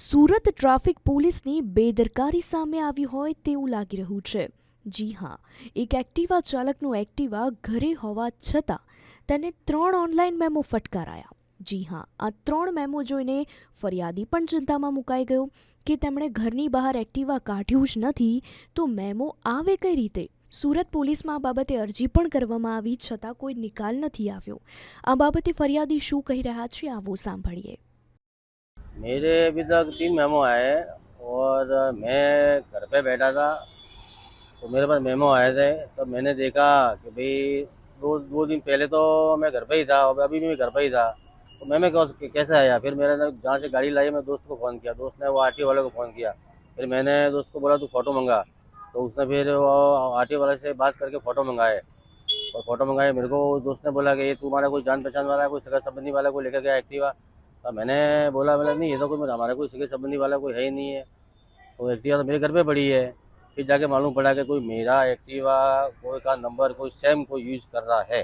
Surat traffic પોલીસની બેદરકારી સામે આવી હોય તેવું લાગી રહ્યું છે। જી હા, એક એક્ટિવા ચાલકનું એક્ટિવા ઘરે હોવા છતાં તેને 3 ઓનલાઈન મેમો ફટકારાયા। જી હા, આ 3 મેમો જોઈને ફરિયાદી પણ ચિંતામાં મુકાઈ ગયો કે તેમણે ઘરની બહાર એક્ટિવા કાઢ્યું જ નથી તો મેમો આવે કઈ રીતે। સુરત પોલીસમાં આ બાબતે અરજી પણ કરવામાં આવી છતાં કોઈ નિકાલ નથી આવ્યો। આ બાબતે ફરિયાદી શું કહી રહ્યા છે આવો સાંભળીએ। मेरे अभी तक 3 मेमो आए हैं और मैं घर पे बैठा था तो मेरे पास मेमो आए थे। तो मैंने देखा कि भाई दो दिन पहले तो मैं घर पे ही था और अभी भी मैं घर पे ही था। तो मेमो कैसे आया? फिर मेरे जहाँ से गाड़ी लाई मैं दोस्त को फ़ोन किया, दोस्त ने वो आरटीओ वाले को फ़ोन किया। फिर मैंने दोस्त को बोला तू फ़ोटो मंगा, तो उसने फिर वो आरटीओ वाले से बात करके फ़ोटो मंगाए और फ़ोटो मंगाए। मेरे को दोस्त ने बोला कि ये तुम्हारा कोई जान पहचान वाला है, कोई सगा संबंधी वाला कोई लेकर गया एक्टिवा। तो मैंने बोला नहीं, ये तो कोई हमारा कोई सगे संबंधी वाला कोई है ही नहीं है। तो एक्टिवा तो मेरे घर पे पड़ी है। फिर जाके मालूम पड़ा कि कोई मेरा एक्टिवा कोई का नंबर कोई सेम कोई यूज़ कर रहा है।